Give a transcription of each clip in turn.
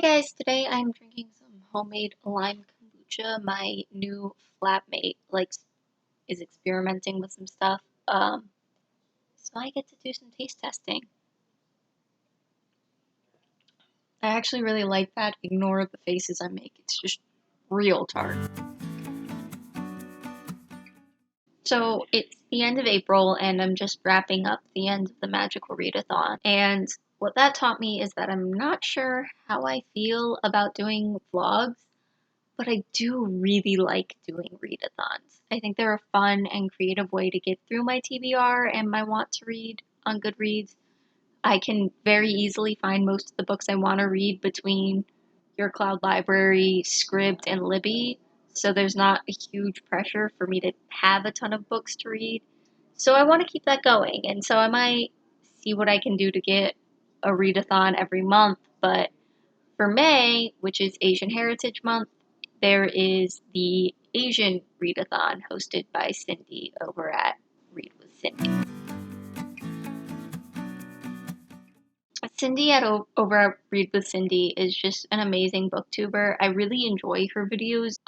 Guys, today I'm drinking some homemade lime kombucha. My new flatmate is experimenting with some stuff. So I get to do some taste testing. I actually really like that. Ignore the faces I make. It's just real tart. So it's the end of April and I'm just wrapping up the end of the magical readathon. And what that taught me is that I'm not sure how I feel about doing vlogs, but I do really like doing readathons. I think they're a fun and creative way to get through my TBR and my want to read on Goodreads. I can very easily find most of the books I want to read between Your Cloud Library, Scribd, and Libby, so there's not a huge pressure for me to have a ton of books to read. So I want to keep that going, and so I might see what I can do to get a readathon every month, but for May, which is Asian Heritage Month, there is the Asian Readathon hosted by Cindy over at Read with Cindy. Over at Read with Cindy is just an amazing booktuber. I really enjoy her videos.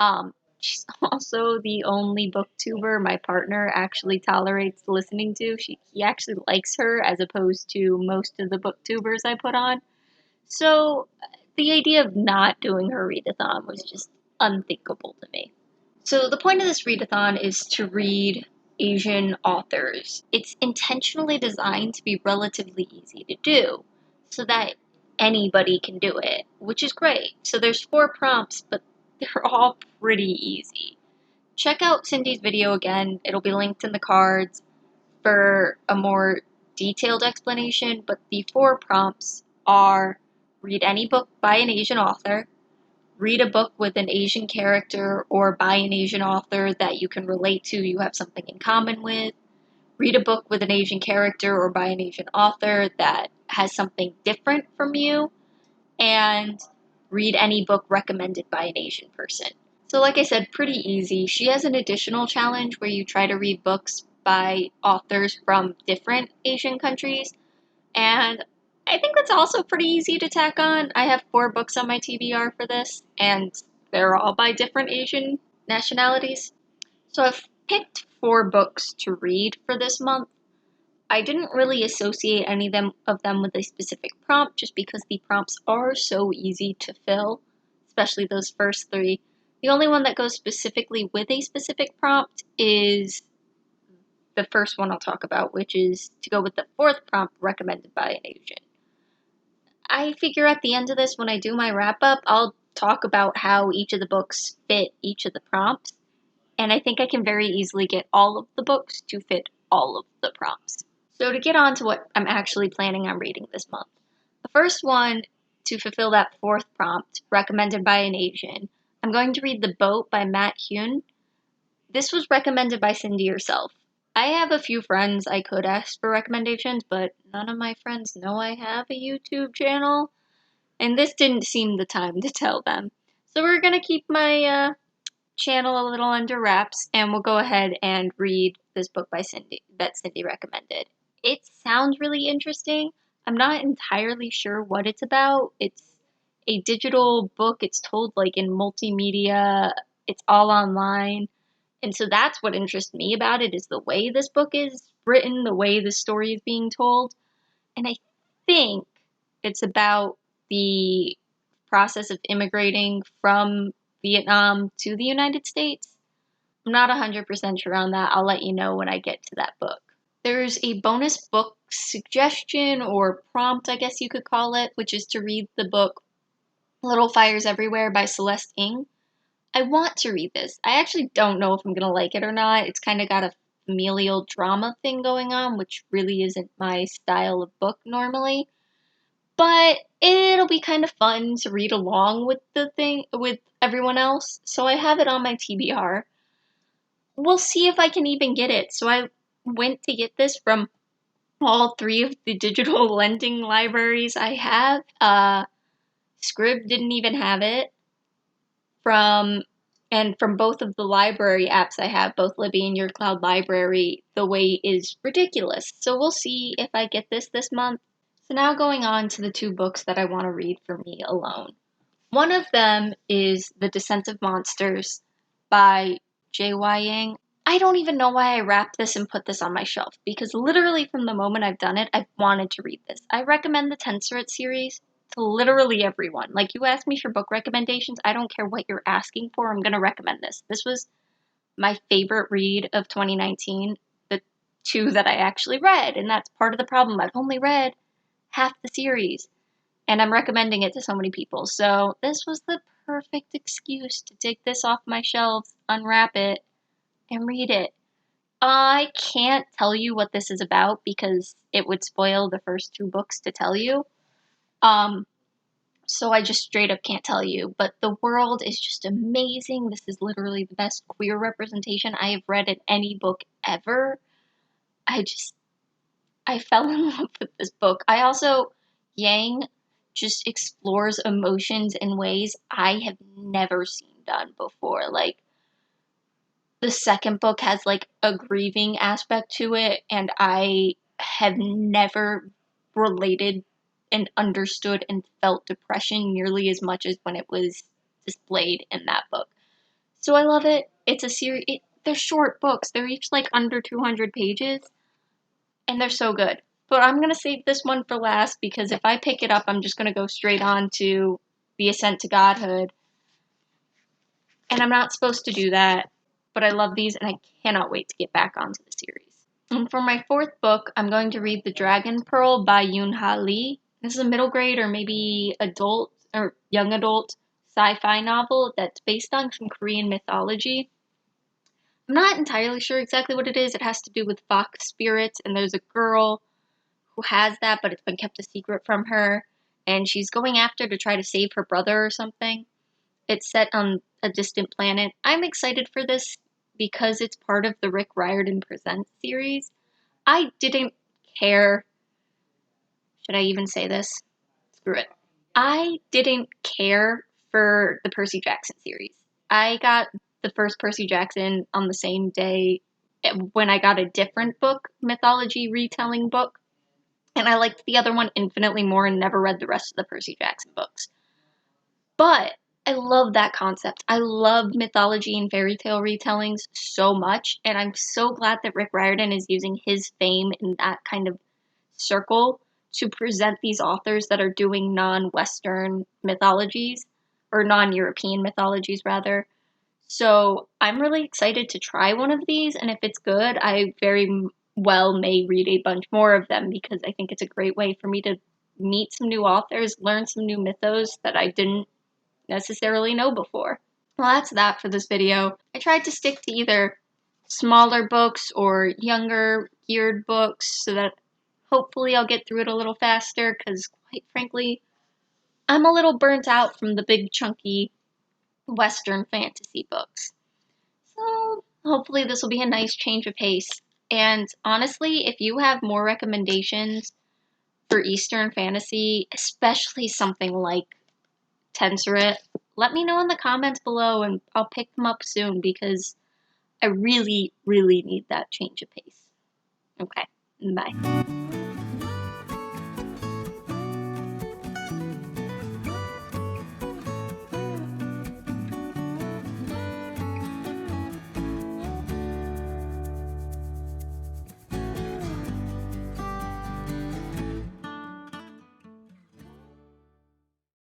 She's also the only booktuber my partner actually tolerates listening to. He actually likes her as opposed to most of the booktubers I put on. So the idea of not doing her readathon was just unthinkable to me. So the point of this readathon is to read Asian authors. It's intentionally designed to be relatively easy to do so that anybody can do it, which is great. So there's 4 prompts, but they're all pretty easy. Check out Cindy's video again. It'll be linked in the cards for a more detailed explanation, but the 4 prompts are: read any book by an Asian author, read a book with an Asian character or by an Asian author that you can relate to, you have something in common with, read a book with an Asian character or by an Asian author that has something different from you, and read any book recommended by an Asian person. So like I said, pretty easy. She has an additional challenge where you try to read books by authors from different Asian countries, and I think that's also pretty easy to tack on. I have 4 books on my TBR for this, and they're all by different Asian nationalities. So I've picked 4 books to read for this month. I didn't really associate any of them with a specific prompt just because the prompts are so easy to fill, especially those first 3. The only one that goes specifically with a specific prompt is the first one I'll talk about, which is to go with the 4th prompt recommended by an Asian. I figure at the end of this, when I do my wrap up, I'll talk about how each of the books fit each of the prompts, and I think I can very easily get all of the books to fit all of the prompts. So to get on to what I'm actually planning on reading this month, the first one to fulfill that 4th prompt, recommended by an Asian, I'm going to read The Boat by Matt Hune. This was recommended by Cindy herself. I have a few friends I could ask for recommendations, but none of my friends know I have a YouTube channel, and this didn't seem the time to tell them. So we're gonna keep my channel a little under wraps, and we'll go ahead and read this book by Cindy that Cindy recommended. It sounds really interesting. I'm not entirely sure what it's about. It's a digital book. It's told like in multimedia. It's all online. And so that's what interests me about it, is the way this book is written, the way the story is being told. And I think it's about the process of immigrating from Vietnam to the United States. I'm not 100% sure on that. I'll let you know when I get to that book. There's a bonus book suggestion or prompt, I guess you could call it, which is to read the book Little Fires Everywhere by Celeste Ng. I want to read this. I actually don't know if I'm going to like it or not. It's kind of got a familial drama thing going on, which really isn't my style of book normally. But it'll be kind of fun to read along with with everyone else. So I have it on my TBR. We'll see if I can even get it. So I went to get this from all 3 of the digital lending libraries I have. Scribd didn't even have it. From both of the library apps I have, both Libby and Your Cloud Library, the wait is ridiculous. So we'll see if I get this month. So now going on to the 2 books that I want to read for me alone. One of them is The Descent of Monsters by J.Y. Yang. I don't even know why I wrapped this and put this on my shelf, because literally from the moment I've done it, I've wanted to read this. I recommend the Tenseret series to literally everyone. Like, you ask me for book recommendations, I don't care what you're asking for, I'm going to recommend this. This was my favorite read of 2019, the two that I actually read, and that's part of the problem. I've only read half the series, and I'm recommending it to so many people. So this was the perfect excuse to take this off my shelves, unwrap it, and read it. I can't tell you what this is about because it would spoil the first two books to tell you. Um, so I just straight up can't tell you. But the world is just amazing. This is literally the best queer representation I have read in any book ever. I just I fell in love with this book. I also, Yang just explores emotions in ways I have never seen done before. Like, the second book has like a grieving aspect to it, and I have never related and understood and felt depression nearly as much as when it was displayed in that book. So I love it. It's a series. They're short books. They're each like under 200 pages, and they're so good. But I'm gonna save this one for last because if I pick it up, I'm just gonna go straight on to The Ascent to Godhood, and I'm not supposed to do that. But I love these, and I cannot wait to get back onto the series. And for my fourth book, I'm going to read The Dragon Pearl by Yoon Ha Lee. This is a middle grade or maybe adult or young adult sci-fi novel that's based on some Korean mythology. I'm not entirely sure exactly what it is. It has to do with fox spirits, and there's a girl who has that, but it's been kept a secret from her, and she's going after to try to save her brother or something. It's set on a distant planet. I'm excited for this because it's part of the Rick Riordan Presents series. I didn't care. Should I even say this? Screw it. I didn't care for the Percy Jackson series. I got the first Percy Jackson on the same day when I got a different book, mythology retelling book, and I liked the other one infinitely more and never read the rest of the Percy Jackson books. But I love that concept. I love mythology and fairy tale retellings so much, and I'm so glad that Rick Riordan is using his fame in that kind of circle to present these authors that are doing non-Western mythologies, or non-European mythologies rather. So I'm really excited to try one of these, and if it's good, I very well may read a bunch more of them because I think it's a great way for me to meet some new authors, learn some new mythos that I didn't necessarily know before. Well, that's that for this video. I tried to stick to either smaller books or younger geared books so that hopefully I'll get through it a little faster because, quite frankly, I'm a little burnt out from the big chunky Western fantasy books. So hopefully this will be a nice change of pace. And honestly, if you have more recommendations for Eastern fantasy, especially something like Tenseret, let me know in the comments below and I'll pick them up soon because I really, really need that change of pace. Okay, bye.